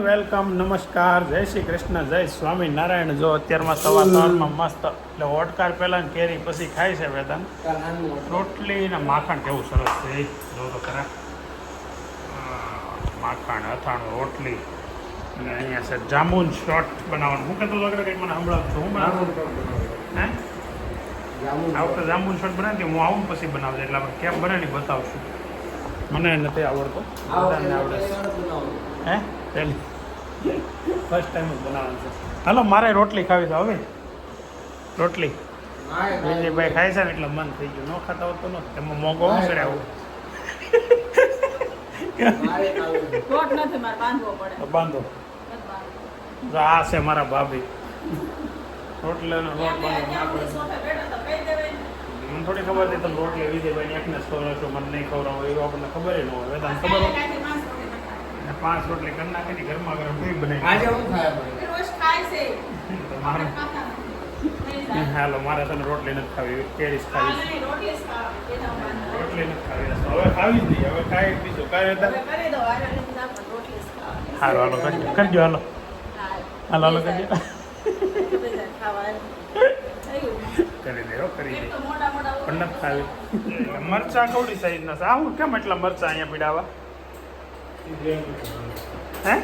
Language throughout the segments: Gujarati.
વેલકમ, નમસ્કાર, જય શ્રી કૃષ્ણ, જય સ્વામિનારાયણ. જો અત્યારમાં સવારમાં મસ્ત એટલે ઓટકાર પહેલા ને કેરી પછી ખાય છે વેદાંત. રોટલી ને માખણ કેવું સરસ છે જો તો ખરા. માખણ, અથાણું, રોટલી અને અહીંયા છે જામુન શોર્ટ બનાવવાનું. હું કહેતો હતો કંઈક મને સંભળાવું છું. હું બનાવું હે આ વખતે જામુન શોર્ટ બનાવી હું આવું પછી બનાવજો એટલે આપણે કેમ બનાવી બતાવશું. મને નથી આવડતો, બધાને આવડે હે પહેલી ફર્સ્ટ ટાઈમ જ બનાવવાનું છે. હાલો મારે રોટલી ખાવી તો હવે રોટલી વિજયભાઈ ખાય છે ને એટલે મન થઈ ગયું. ન ખાતા હોત તો ન એમાં મોંઘો શું કરે આવું બાંધો. તો આ છે મારા ભાભી રોટલીનો લોટ બાંધો. મને થોડી ખબર હતી તમે રોટલી વિજયભાઈ એકને ખબર છો મને નહીં ખવડાવો એવું આપણને ખબર ન હોય. વેદાંત ખબર હોય 5 રોટલી કરી નાખી ગરમા ગરમ કેવી બનાવી. હાલો મારે તને રોટલી નથી ખાવી, કેરી ખાવી, રોટલી નથી ખાવી. હવે ખાવી જ નહીં, હવે ખાઈ બીજું કાંઈ હતા. હાલો હાલો કરજો હાલો હાલો હાલો કરજો કરી દે કરી દે પણ નથી ખાવી. મરચા કવડી સાઈઝના છે. આવું કેમ એટલા મરચા અહીંયા પીડાવા હે?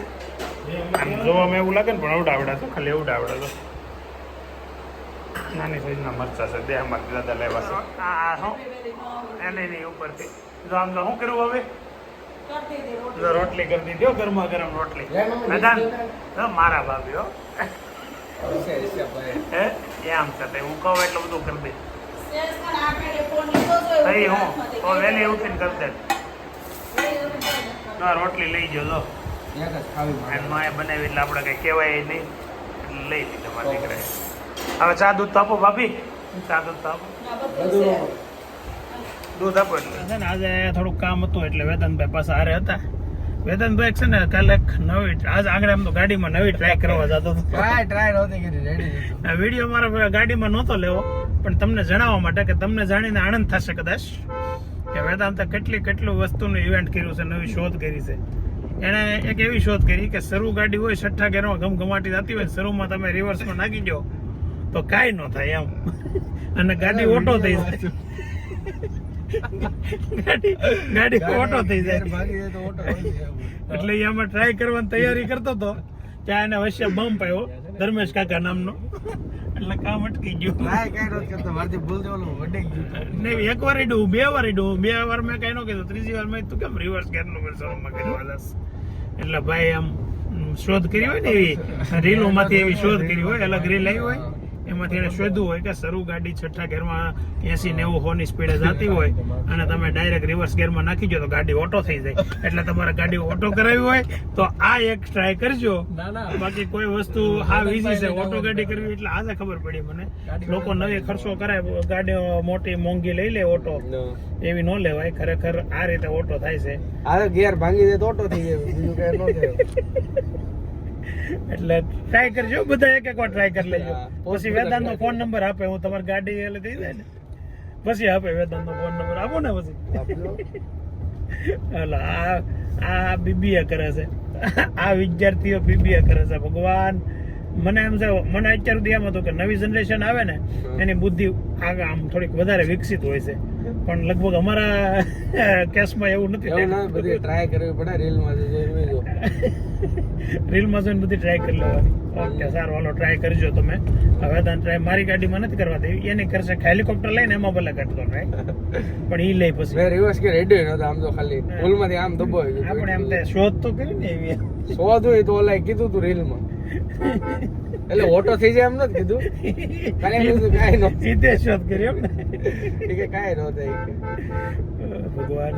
આમ જોવામાં એવું લાગે ને પણ આવડા તો ખાલી એવડા આવડે તો નાની સાઈઝના મરચા છે. બે અમારે દાદા લેવા છે. હા શું એને નહીં ઉપરથી જો આમ તો શું કર્યું હવે રોટલી કરી દીધી હો, ગરમા ગરમ રોટલી. મેદાન મારા ભાભી હો હે એમ છે હું કહું એટલું બધું કરી દે ભાઈ હું વહેલી ઉઠીને કરી દે. રોટલી લઈ જજો એમાં બનાવી એટલે આપણે કઈ કહેવાય નહીં એટલે લઈ લીધી તમારા દીકરાએ. હવે ચા દૂધ તો આપો ભાભી, ચા દૂધ તો આપો, દૂધ આપો. એટલે છે ને આજે થોડુંક કામ હતું એટલે વેદાંતભાઈ પાસે હારે હતા. વેદાંતભાઈ છે ને કાલે નવી આજ આગળ એમ તો ગાડીમાં નવી ટ્રાય કરવા જતો હતો. વિડીયો મારા ગાડીમાં નહોતો લેવો પણ તમને જણાવવા માટે કે તમને જાણીને આનંદ થશે કદાચ કે વેદાંતે કેટલું વસ્તુનું ઇવેન્ટ કર્યું છે, નવી શોધ કરી છે. એણે એક એવી શોધ કરી કે શરૂ ગાડી હોય 6 ગેરમાં ઘમઘમાટી જતી હોય, શરૂમાં તમે રિવર્સમાં નાખી દો તો કાંઈ ન થાય એમ અને ગાડી ઓટો થઈ જાય. ગાડી ઓટો થઈ જાય એટલે એમાં ટ્રાય કરવાની તૈયારી કરતો હતો ત્યાં એને વચ્ચે બમ્પ આવ્યો ધર્મેશ કાકા નામનો એટલે કામ અટકી ગયું. નહીં એક વાર ડૂ, 2 વાર ડૂ, 2 વાર મેં કઈ ન કીધું, 3જી વાર મેં તું કેમ રિવર્સ ગેરનું શરૂમાં કીધું. એટલે ભાઈ આમ શોધ કરી હોય ને એવી રીલોમાંથી એવી શોધ કરી હોય, અલગ રીલ આવી હોય એમાંથી એને શોધવું હોય કે શરૂ ગાડી 6 ગેરમાં 80-90 સ્પીડે જતી હોય અને તમે ડાયરેક્ટ રિવર્સ ગેરમાં નાખી દો તો ગાડી ઓટો થઈ જાય. એટલે તમારે ગાડી ઓટો કરાવી હોય તો આ એક ટ્રાય કરજો. બાકી કોઈ વસ્તુ હા ઈઝી છે ઓટો ગાડી કરવી એટલે આજે ખબર પડી મને. લોકો નવી ખર્ચો કરાય, ગાડીઓ મોટી મોંઘી લઈ લે ઓટો એવી ન લેવાય. ખરેખર આ રીતે ઓટો થાય છે. આ ગિયર ભાંગી દે તો ઓટો થઈ જાય, બીજું કઈ ન થાય. એટલે ટ્રાય કરજો બધા, એક વાર ટ્રાય કરી લેજો. પછી વેદાંત નો ફોન નંબર આપે, હું તમારી ગાડી એટલે થઈ જાય ને પછી આપે વેદાંત નો ફોન નંબર આપો ને પછી. એટલે આ બીબીએ કરે છે, આ વિદ્યાર્થીઓ બીબીએ કરે છે. ભગવાન મને એમ છે, મને અત્યાર સુધી એમ હતું કે નવી જનરેશન આવે ને એની બુદ્ધિ આગળ આમ થોડીક વધારે વિકસિત હોય છે પણ લગભગ અમારા કેસમાં એવું નથી. બધી ટ્રાય કરવી પડે, રીલમાં જોઈને બધી ટ્રાય કરી લેવાની. ઓકે સારું હાલો ટ્રાય કરજો તમે. હવે ટ્રાય મારી ગાડીમાં નથી કરવા દેવી, એની કરશે હેલિકોપ્ટર લઈને એમાં ભલે કરતો ટ્રાય પણ એ લઈ પછી રિવર્સ કે રેડી નતો, આમ તો ખાલી પુલમાંથી આમ દબાવી આપણે એમ શોધ તો કરી ને એવી શોધ હોય તો ઓલા કીધું તું રીલમાં એટલે ઓટો થઈ જાય એમ નથી કીધું, કાંઈ સીધે શોધ કરી એમ ને કાંઈ ન થાય. ભગવાન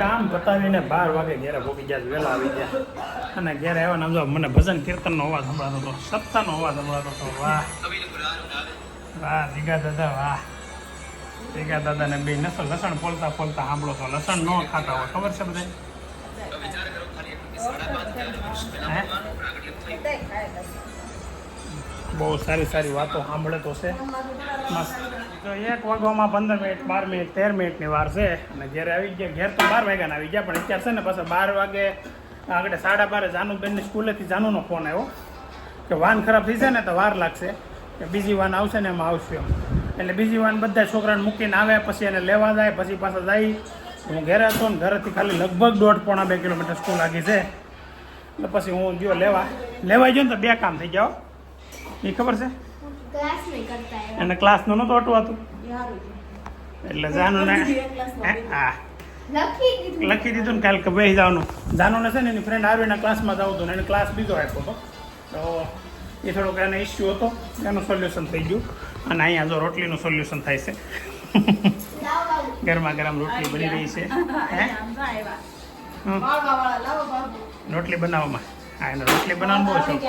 કામ પતાવીને 12 વાગે ઘેરે પહોંચી ગયા, વહેલા આવી ગયા અને ઘેરે આવ્યા ને મને ભજન કીર્તનનો અવાજ સંભળાતો હતો, સપ્તાહનો અવાજ સંભળાતો હતો. વાહ વાહ જીગા દાદા, વાહ જીગા દાદાને બે નસો લસણ પોલતા સાંભળો તો લસણ ન ખાતા હોય ખબર છે બધે. બહુ સારી વાતો સાંભળે તો છે મસ્ત. તો 1 વાગવામાં 15 મિનિટ 12 મિનિટ 13 મિનિટની વાર છે અને ઘેરે આવી ગયા. ઘેર તો 12 વાગ્યાના આવી ગયા પણ અત્યારે છે ને પાછા 12 વાગે આગળ 12:30 જાનુબેનની સ્કૂલેથી જાનુનો ફોન આવ્યો કે વાન ખરાબ થઈ જાય ને તો વાર લાગશે, કે બીજી વાન આવશે ને એમાં આવશું એમ. એટલે બીજી વાન બધા છોકરાને મૂકીને આવે, પછી એને લેવા જાય, પછી પાછા જાય. હું ઘરે હતો ને ઘરેથી ખાલી લગભગ 1.5-2 કિલોમીટર સ્કૂલ આગી છે. એટલે પછી હું ગયો લેવાઈ ગયો ને તો 2 કામ થઈ ગયા. એ ખબર છે એને ક્લાસનું નહોતું અટવાતું, એટલે જાનુને હા લખી દીધું ને કાલે કે બેસી જવાનું. જાનુને છે ને એની ફ્રેન્ડ આરવીના ક્લાસમાં જવું હતું ને એને ક્લાસ બીજો આપ્યો હતો, તો એ થોડોક એને ઇસ્યુ હતો, એનું સોલ્યુશન થઈ ગયું. અને અહીંયા જો રોટલીનું સોલ્યુશન થાય છે. ગરમા ગરમ રોટલી બની રહી છે. રોટલી બનાવવામાં હા, એને રોટલી બનાવવાનું બહુ શોખ છે.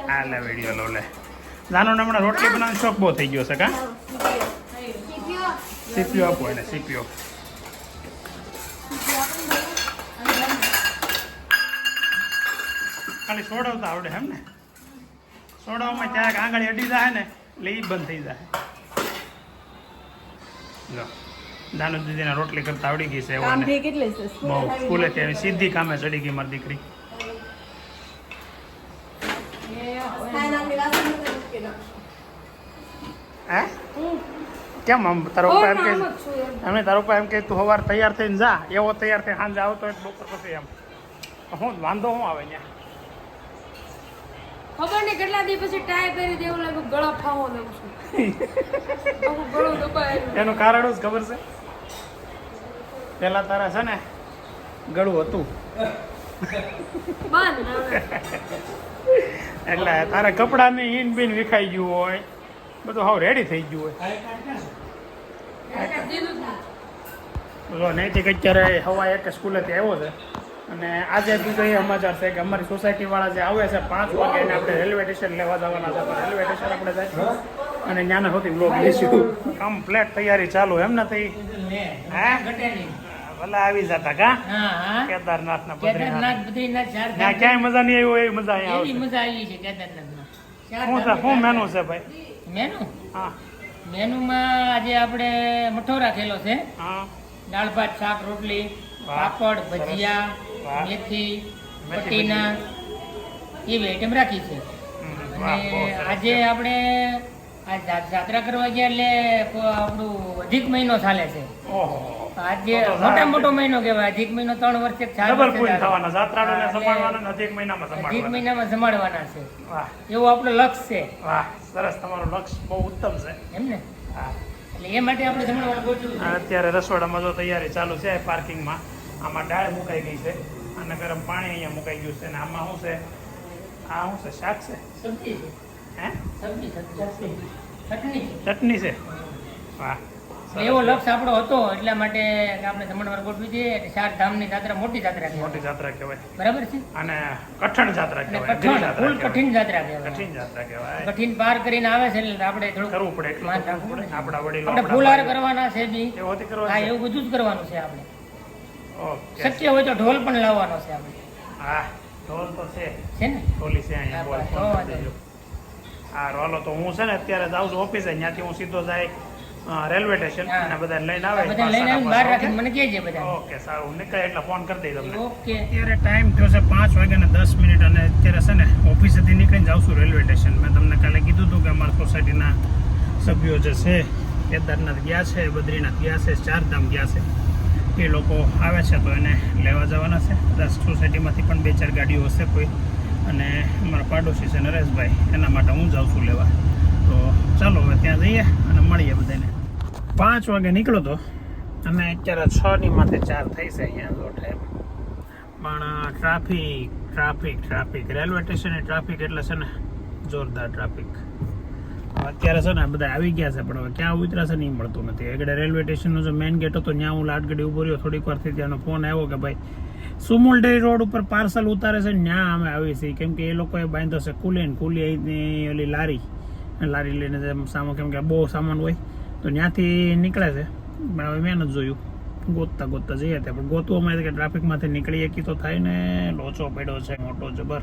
હા લે વિડીયો લો લે. જાનુને હમણાં રોટલી બનાવવાનો શોખ બહુ થઈ ગયો છે કા? સીપીઓ આપો એને, સીપીઓ. ખાલી સોડાવતા આવડે એમ ને? સોડાવવામાં ક્યાંક આંગળી અડી જાય ને એટલે એ બંધ થઈ જાય. જો જાનુ દીદીને રોટલી કરતા આવડી ગઈ છે એવાને બહુ. સ્કૂલેથી આવી સીધી કામે ચડી ગઈ મારી દીકરી. હે કેમ આમ તારો પપ્પા એમ કે એમને તારો પપ્પા એમ કે તું સવાર તૈયાર થઈને જા, એવો તૈયાર થઈ સાંજે આવતો હોય બપોર પછી એમ હું વાંધો શું આવે ત્યાં? ખબર નહીં કેટલા દિવસ પછી ટાઈ કરી દેવું લાગે, ગળો ફાવો દેવું છું. ગળો દબાય. એનું કારણ જ ખબર છે? પેલા તારા છે ને ગળું હતું એટલે તારા કપડાની ઈન બીન વિખાઈ ગયું હોય, બધું હાવ રેડી થઈ ગયું હોય. નૈતિક અત્યારે હવા એક સ્કૂલેથી આવ્યો છે અને આજે બીજો એ સમાચાર છે કે અમારી સોસાયટીવાળા જે આવે છે 5 વાગે એને આપણે રેલવે સ્ટેશન લેવા જવાના છે. રેલવે સ્ટેશન આપણે જાય અને ત્યાંના સૌથી બ્લોગ લઈશું. કમ્પ્લેટ તૈયારી ચાલુ એમ ને થઈ? હે ભલે આવી જતા કા કેદારનાથ ના બદ્રીનાથ ક્યાંય મજા નહીં આવી હોય એવી મજા અહીંયા આવશે. શું મેનુ છે ભાઈ? મેનુ હા મેનુમાં આજે આપણે મઠો રાખેલો છે. હા દાળ ભાત શાક રોટલી પાપડ ભજીયા મેથી પટીના એવી આઈટમ રાખી છે. અને આજે આપણે આ જાત્રા કરવા ગયા એટલે આપણું અધિક મહિનો ચાલે છે. આજે મોટા મોટો મહિનો કહેવાય. અધિક મહિનો 3 વર્ષે અધિક મહિનામાં જમાડવાના છે. એવું આપણું લક્ષ્ય છે. વાહ સરસ, તમારું લક્ષ્ય બહુ ઉત્તમ છે એમ ને? હા એટલે એ માટે આપણે જમણવાર ગોઠવ્યું. અત્યારે રસોડામાં જો તૈયારી ચાલુ છે પાર્કિંગમાં. આમાં દાળ મુકાઈ ગઈ છે અને ગરમ પાણી અહીંયા મુકાઈ ગયું છે. અને આમાં શું છે? આ શું છે? શાક છે? સબ્જી છે. હે સબ્જી ચટણી ચટણી છે. વાહ એવો લક્ષ્ય આપણો હતો, એટલા માટે આપણે જમણવાર ગોઠવી દઈએ. 4 ધામની જાત્રા મોટી જાત્રા કહેવાય. મોટી જાત્રા કહેવાય બરાબર છે. અને કઠણ જાત્રા કહેવાય. ફૂલ કઠિન જાત્રા કહેવાય. કઠિન જાત્રા કહેવાય. કઠિન પાર કરીને આવે છે એટલે આપણે થોડું કરવું પડે. એટલું તો કરવું પડે. આપણા વડીલો આપણે ફૂલહાર કરવાના છે બી. એવું હોતી કરવાનું હા છે? એવું બધું જ કરવાનું છે આપણે. ઓકે શક્ય હોય તો ઢોલ પણ લાવવાનો છે આપણે. હા ઢોલ તો છે ને? ઢોલી છે અહીંયા. બોલ હા, ફોન તો કરી દેજો. હા રોલો તો હું છે ને અત્યારે જાઉં છું ઓફિસે. ત્યાંથી હું સીધો જાય રેલવે સ્ટેશન અને બધા લઈને આવે. બધા લઈને આવીને બહાર રાખીને મને કહેજે બધા. ઓકે સારું, નીકળે એટલે ફોન કરી દઈ તમને. ઓકે. અત્યારે ટાઈમ થયો છે 5:10 અને અત્યારે છે ને ઓફિસેથી નીકળીને જાઉં છું રેલવે સ્ટેશન. મેં તમને કાલે કીધું હતું કે અમારા સોસાયટીના સભ્યો જે છે કેદારનાથ ગયા છે, બદ્રીનાથ ગયા છે, 4 ધામ ગયા છે. એ લોકો આવે છે તો એને લેવા જવાના છે. કદાચ સોસાયટીમાંથી પણ 2-4 ગાડીઓ હશે કોઈ. અને અમારા પાડોશી છે નરેશભાઈ, એના માટે હું જાઉં છું લેવા. તો ચાલો હવે ત્યાં જઈએ અને મળીએ બધાને. 5 વાગે નીકળ્યો તો અને અત્યારે 6 માથે 4 થઈ છે અહીંયા જો ટાઈમ. પણ ટ્રાફિક રેલવે સ્ટેશને ટ્રાફિક એટલે છે ને જોરદાર ટ્રાફિક. અત્યારે છે ને બધા આવી ગયા છે પણ હવે ક્યાં ઉતરાશે નહીં મળતું નથી. આગળ રેલવે સ્ટેશનનો જો મેઇન ગેટ હતો ત્યાં હું લાટગડી ઉભો રહ્યો. થોડીક વારથી ત્યાંનો ફોન આવ્યો કે ભાઈ સુમુલડેરી રોડ ઉપર પાર્સલ ઉતારે છે ને ત્યાં અમે આવી છીએ. કેમ કે એ લોકોએ બાંધ્યો છે કુલી અહીંની ઓલી લારી લઈને સામાન, કેમ કે બહુ સામાન હોય તો ત્યાંથી નીકળે છે. પણ હવે મેં નથી જોયું, ગોતતા જઈએ ત્યાં. પણ ગોતવામાં કે ટ્રાફિકમાંથી નીકળી શકી તો થાય ને. લોચો પડ્યો છે મોટો જબર.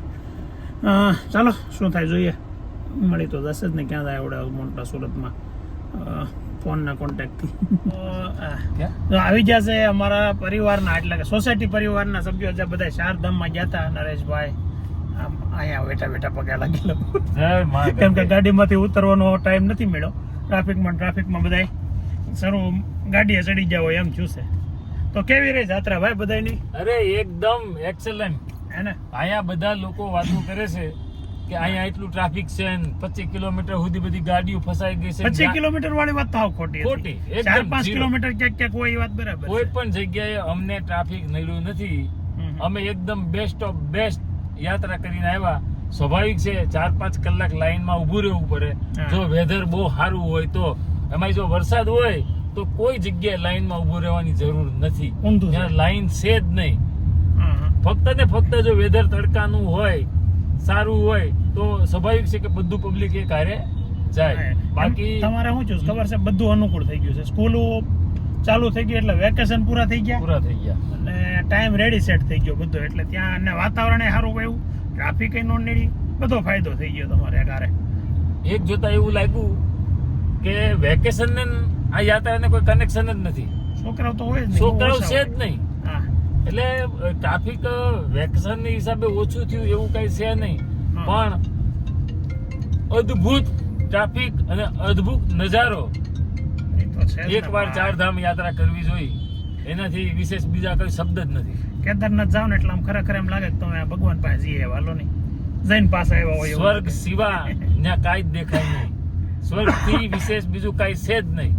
ચાલો શું થાય જોઈએ. મળી તો જશે જ ને, ક્યાં થાય આવડે મોટા સુરતમાં. ફોનના કોન્ટેક્ટથી તો આવી જશે અમારા પરિવારના એટલે કે સોસાયટી પરિવારના સભ્યો જે બધા ચારધામમાં ગયા હતા નરેશભાઈ અહીંયા બેઠા બેઠા પગે લાગેલા કેમ કે ગાડીમાંથી ઉતરવાનો ટાઈમ નથી મળ્યો ટ્રાફિકમાં બધા શરૂ ગાડીએ ચડી જાવ એમ થયું છે તો કેવી રહી જાત્રા ભાઈ બધાની અરે એકદમ એક્સેલન્ટ હે ને અહીંયા બધા લોકો વાતો કરે છે કે અહીંયા એટલું ટ્રાફિક છે ને 25 કિલોમીટર સુધી બધી ગાડીઓ ફસાઈ ગઈ છે 25 કિલોમીટર વાળી વાત તો ખોટી ખોટી, એકદમ 4-5 zero. કિલોમીટર ક્યાંક હોય એ વાત બરાબર કોઈ પણ જગ્યાએ અમને ટ્રાફિક નડ્યું નથી. અમે એકદમ બેસ્ટ ઓફ બેસ્ટ યાત્રા કરીને આવ્યા. સ્વાભાવિક છે 4-5 કલાક લાઈનમાં ઊભું રહેવું પડે. હા. જો વેધર બહુ સારું હોય તો, એમાં જો વરસાદ હોય તો કોઈ જગ્યાએ લાઈનમાં ઊભું રહેવાની જરૂર નથી. ઊંધું છે. ત્યાં લાઈન છે જ નહીં. હા. ફક્ત ને ફક્ત જો વેધર તડકાનું હોય, સારું હોય તો સ્વાભાવિક છે કે બધું પબ્લિક એ કાર્ય જાય. બાકી તમારે શું છું ખબર છે બધું અનુકૂળ થઈ ગયું છે. સ્કૂલો ચાલુ થઈ ગઈ એટલે વેકેશન પૂરા થઈ ગયા પૂરા થઈ ગયા. અને ટાઈમ રેડી સેટ થઈ ગયો બધો એટલે ત્યાં અને વાતાવરણ સારું ગયું, ટ્રાફિક નો નડી, બધો ફાયદો થઈ ગયો તમારે ઘરે. એક જોતા એવું લાગ્યું કે વેકેશન ને આ યાત્રાને કોઈ કનેક્શન જ નથી. છોકરાઓ તો હોય જ નહીં, છોકરાઓ ઓછા છે હોય. જ નહીં. હા. એટલે ટ્રાફિક વેકેશન ની હિસાબે ઓછું થયું એવું કઈ છે નહીં. હા. પણ અદ્ભુત ટ્રાફિક અને અદ્ભુત નજારો. એ તો છે જ ને. એકવાર ચારધામ યાત્રા કરવી જોઈએ. એનાથી વિશેષ બીજા કોઈ શબ્દ જ નથી. કેદારનાથ જાવ ને એટલે આમ ખરેખર એમ લાગે કે તમે ભગવાન પાસે જઈએ વાલો નહીં, જૈન પાસે આવ્યા હોય એવું સ્વર્ગ લાગે. સિવા ત્યાં કાંઈ જ દેખાય નહીં. સ્વર્ગ થી વિશેષ બીજું કાંઈ છે જ નહીં.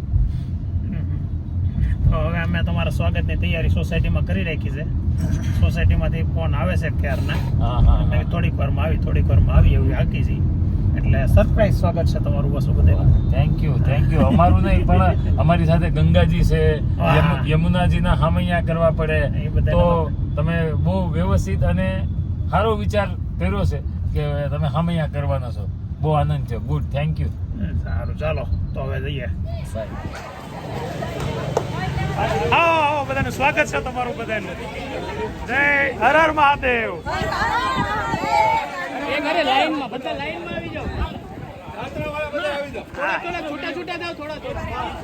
તો હવે અમે તમારા સ્વાગતની તૈયારી સોસાયટીમાં કરી રાખી છે. સોસાયટીમાંથી ફોન આવે છે ક્યારના. હા હા અમે થોડીક વારમાં આવી એવી હાકી છે. એટલે સરપ્રાઈઝ સ્વાગત છે તમારું વસ્તુ બધા. Thank you. અમારું નહીં પણ અમારી સાથે ગંગાજી છે, વાહ. યમુનાજીના હામૈયા કરવા પડે. એ બધા તો તમે બહુ વ્યવસ્થિત અને સારો વિચાર કર્યો છે કે તમે હામૈયા કરવાના છો. બહુ આનંદ છે. Good, thank you. સારું ચાલો તો હવે જઈએ. સાહેબ આવો બધાનું સ્વાગત છે તમારું બધાનું. જય હર હર મહાદેવ. એક અરે લાઈનમાં બધા લાઈનમાં આવી જાઓ. હા. થોડા છૂટા જાઓ થોડા.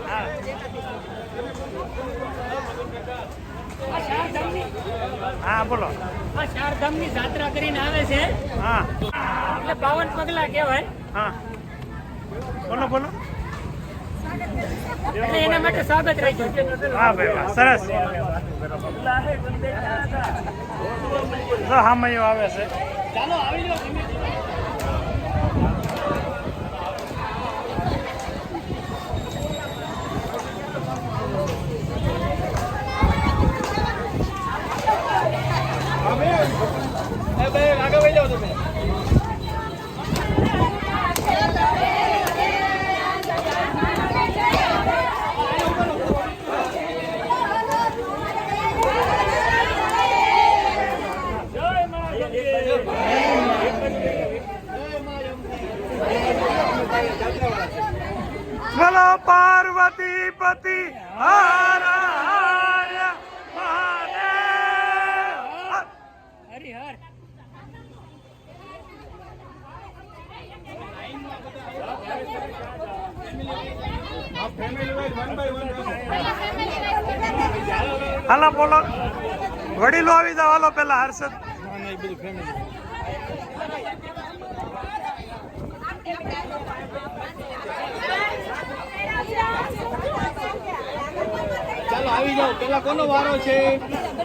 હા. હા બોલો. આ ચારધામની જાત્રા કરીને આવે છે હા એટલે 52 પગલા કહેવાય. હા બોલો. એટલે એના માટે સ્વાગત રાખ્યું છે. હા ભાઈ વાહ, સરસ. જો હામૈયો આવે છે. ચાલો આવી જાઓ તમે. બોલો પાર્વતી પતિ હર હર મહાદેવ. હરિહર. હાલો બોલો. વડીલો આવી જાવ હાલો પેલા હર્ષદ. ચાલો આવી જાઓ. પેલા કોનો વારો છે?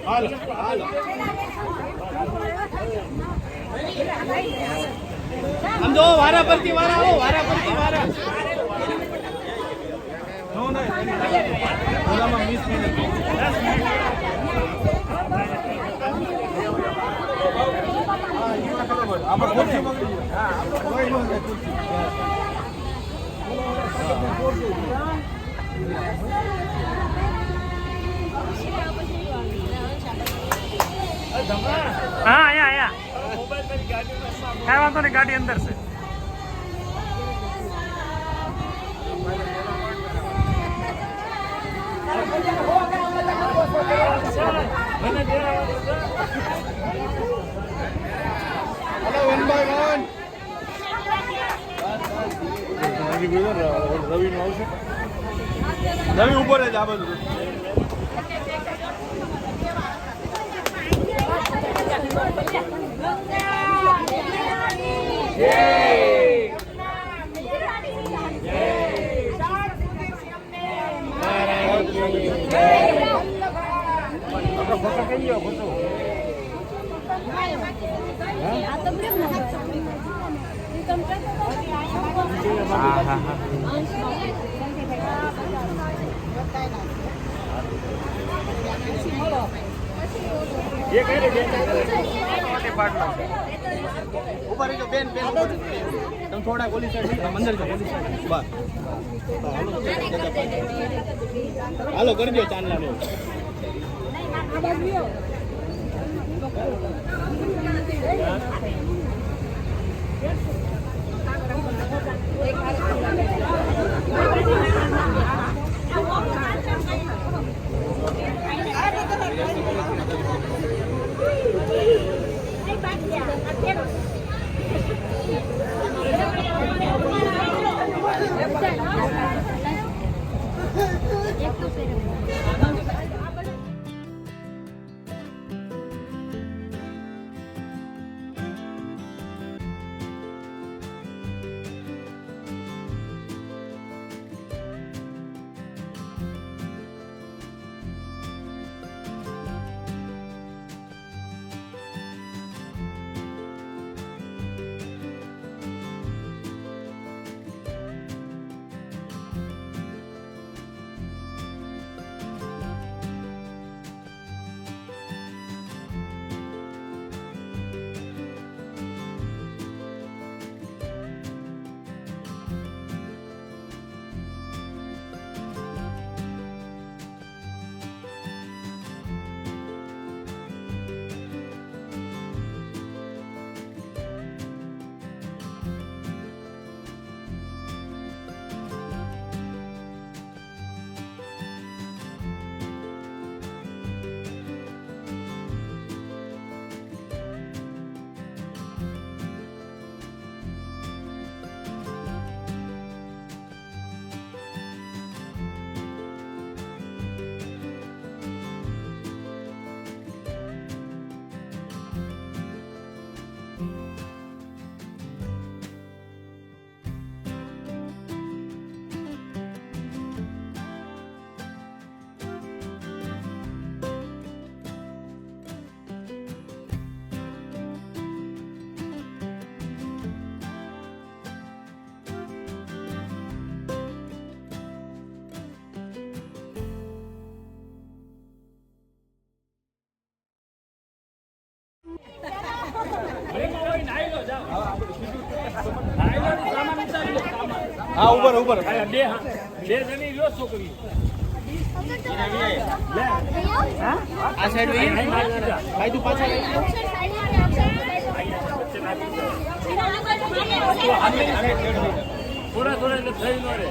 હાલો. આમ જો વારા પરથી વારા આવો. વારા પરથી વારા. હા અહીંયા કાંઈ વાંધો નહીં, ગાડી અંદર છે. હાલો, 1 by 1. રવિ નો આવશે. નવી ઉપર જ આ બધું ઉપર જો બેન બેન તમે થોડા ઓલી સાઈડ અંદર જો ઓલી સાઈડ બસ હાલો કરી દો ચાંદલા નો હા ઉપર ઉપર બે જણી લ્યો છોકરી આ સાઈડ ભાઈ તું પાછા થોડા થોડા એટલે થઈ ન રે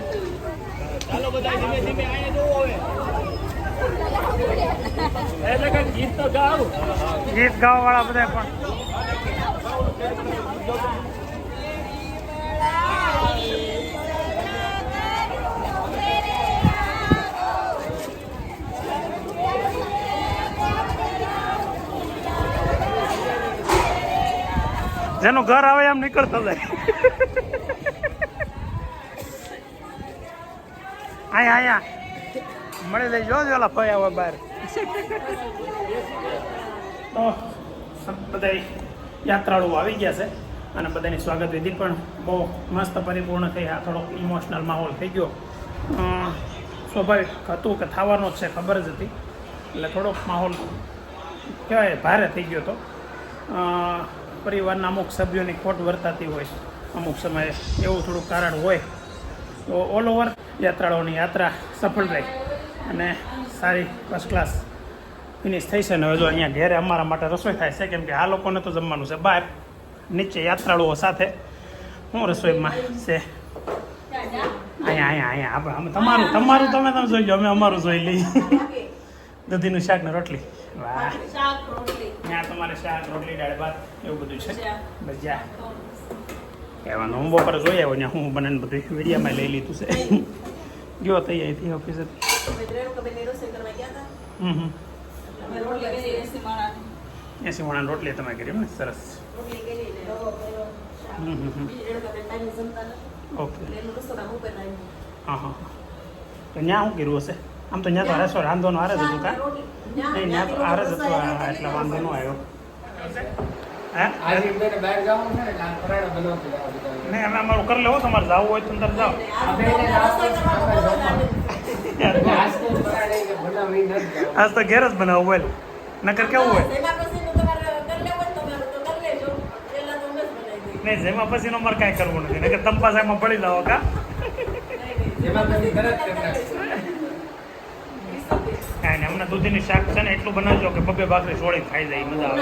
ચાલો બધા ધીમે ધીમે અહીંયા જોવો હવે એટલે કે ગીત તો ગાવ ગીત ગાવા વાળા બધા પણ જેનું ઘર આવે એમ નીકળતો જાય અહીંયા મળી લઈ જો ઓલા ફઈ આવે બહાર તો બધા યાત્રાળુઓ આવી ગયા છે અને બધાની સ્વાગત વિધિ પણ બહુ મસ્ત પરિપૂર્ણ થઈ. આ થોડોક ઇમોશનલ માહોલ થઈ ગયો. સ્વાભાવિક હતું કે થવાનો જ છે, ખબર જ હતી, એટલે થોડોક માહોલ કહેવાય ભારે થઈ ગયો હતો. પરિવારના અમુક સભ્યોની ખોટ વર્તાતી હોય અમુક સમયે, એવું થોડુંક કારણ હોય. તો ઓલ ઓવર યાત્રાળુઓની યાત્રા સફળ રહી અને સારી ફર્સ્ટ ક્લાસ ફિનિશ થઈ છે. ને હવે જો અહીંયા ઘેરે અમારા માટે રસોઈ થાય છે, કેમ કે આ લોકોને તો જમવાનું છે બહાર, નીચે યાત્રાળુઓ સાથે હું રસોઈમાં છે. અહીંયા આપણે તમારું તમે જોઈ લો, અમે અમારું જોઈ લઈએ. દૂધીનું શાક ને રોટલી, વાહ. ત્યાં તમારે શાક રોટલી દાળ ભાત એવું બધું છે, ભજીયા કહેવાનું. હું બપોરે જોઈ આવ્યો ત્યાં હું બનાવીને બધું વિડીયામાં લઈ લીધું છે. ગયો થઈ અહીંથી ઓફિસે હમ 80 મણ રોટલી તમે કરી એમ ને સરસ ઓકે હા હા તો ત્યાં શું કર્યું હશે આમ તો ત્યાં તો આરસ રાંધવાનું આરસ હતું કા નહીં ત્યાં તો આરસ હતું એટલે વાંધો ન આવ્યો હા આજે બધાને બહાર જવાનું છે ને એટલે આ પરાઠા બનાવતી જવા દીધા. નહીં અમે અમારું કરી લેવો તમારે જવું હોય તો અંદર જાઓ આપણે એને નાસ્તો આજ તો પરાઠા કે બનાવી નથી જવાનું. આજ તો ઘેર જ બનાવવું હોય નકર કેવું હોય નહીં જેમાં પછી નો મારે કાંઈ કરવું નથી નકર તમ પાસે એમાં પડી જાઓ કા એમાં પછી તરત કરી નાખશું. કાંઈ નહીં હમણાં દૂધીની શાક છે ને એટલું બનાવજો કે બબે ભાખરી છોડી ખાઈ જાય મજા આવે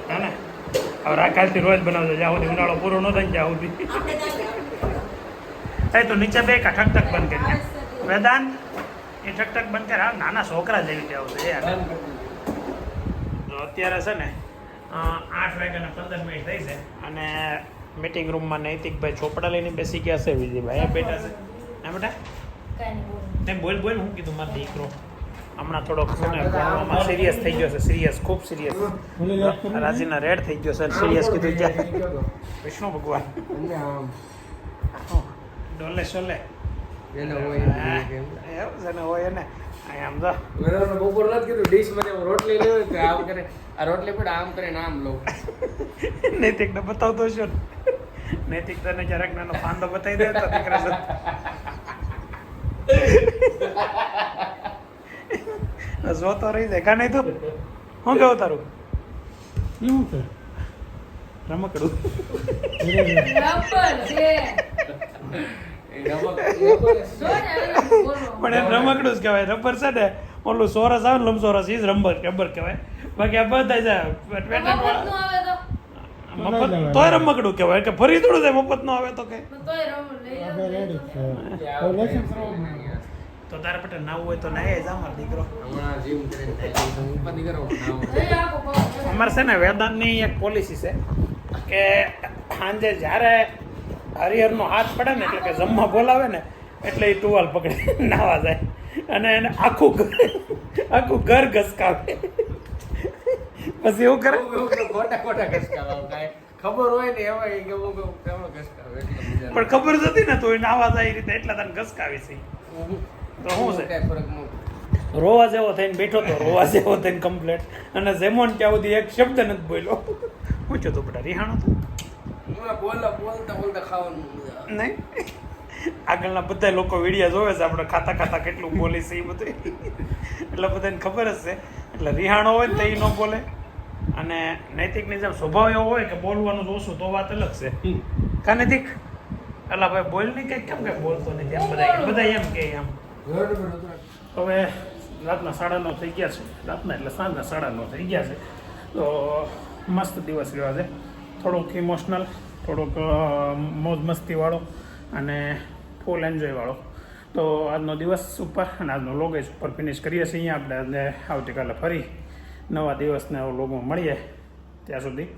હા ને હવે કાલથી રોજ બનાવજો જ્યાં સુધી ઉનાળો પૂરો ન થાય ત્યાં સુધી એ તો નીચે બે કા ઠક બંધ કરી દે વેદાંત એ ઠક બંધ કરે હા નાના છોકરા જેવી ટેવ છે યાર બંધ કરી દીધું. તો અત્યારે છે ને 8:15 થઈ છે અને મીટિંગ રૂમમાં નૈતિકભાઈ ચોપડા લઈને બેસી ગયા છે વિજયભાઈ બેઠા છે ના બેટા તે બોલ હું કીધું મારો દીકરો હમણાં થોડોક છે ને ભણવામાં સિરિયસ થઈ ગયો છે સિરિયસ ખૂબ સિરિયસ રાજીના રેડ થઈ ગયો છે સિરિયસ કીધું ક્યાં વિષ્ણુ ભગવાન અને આમ ડોલે શોલે એને હોય એવું છે ને હોય ને આમ તો બરાબર બપોર નથી કીધું ડીશ માં હું રોટલી લેવું તો આમ કરે આ રોટલી પડે આમ કરીને આમ લઉં. નૈતિકને બતાવતો છો ને નૈતિક તને જરાક નાનો ફાંદો બતાવી દે તો દીકરા છે જોતો રહી જાય કા નહીં તો શું કેવું તારું શું છે રમકડું પણ એ રમકડું જ કહેવાય રબર છે ને ઓલું સોરસ આવે ને લંબસોરસ એ જ રબર કહેવાય બાકી આ બધા જાય મફત તોય રમકડું કહેવાય કે ફરી થોડું જાય મફત નો આવે તો કે તો તારે પટેલ નાવું હોય તો નાય જ અમારો દીકરો હમણાં જીમ કરીને ઉપાધિ કરો અમારે છે ને વેદાંતની એક પોલિસી છે કે સાંજે જ્યારે હરિહરનો હાથ પડે ને એટલે કે જમવા બોલાવે ને એટલે એ ટુવાલ પકડે નાવા જાય અને એને આખું ઘર ઘસકાવે પછી એવું કરે ખોટા ઘસકાવા કાંઈ ખબર હોય ને એવા એ કેવું કેવો ઘસકાવે એટલે મજા પણ ખબર જ હતી ને તો એ નાવા જાય એ રીતે એટલા તને ઘસકાવી છે તો શું છે કાંઈ ફરક ન રોવા જેવો થઈને બેઠો તો રોવા જેવો થઈને કમ્પ્લેટ અને જેમોન ત્યાં સુધી એક શબ્દ નથી બોલ્યો હું છું તું બેટા રિહાણો તું બોલતા ખાવાનું મજા આવે. નહીં આગળના બધા લોકો વિડીયો જોવે છે આપણે ખાતા કેટલું બોલે છે એ બધું એટલે બધાને ખબર જ છે એટલે રિહાણો હોય ને તો એ ન બોલે અને નૈતિકની જેમ સ્વભાવ એવો હોય કે બોલવાનું જ ઓછું તો વાત અલગ છે કા નૈતિક અલા ભાઈ બોલ નહીં કંઈક કેમ કંઈક બોલતો નથી એમ બધા એમ કે આમ હવે રાતના 9:30 થઈ ગયા છે રાતના એટલે સાંજના 9:30 થઈ ગયા છે તો મસ્ત દિવસ ગયો છે થોડુંક ઇમોશનલ થોડુંક મોજ મસ્તીવાળો અને ફૂલ એન્જોયવાળો તો આજનો દિવસ ઉપર અને આજનો લોગેજ ઉપર ફિનિશ કરીએ છીએ અહીંયા આપણે અને આવતીકાલે ફરી નવા દિવસને લોગમાં મળીએ ત્યાં સુધી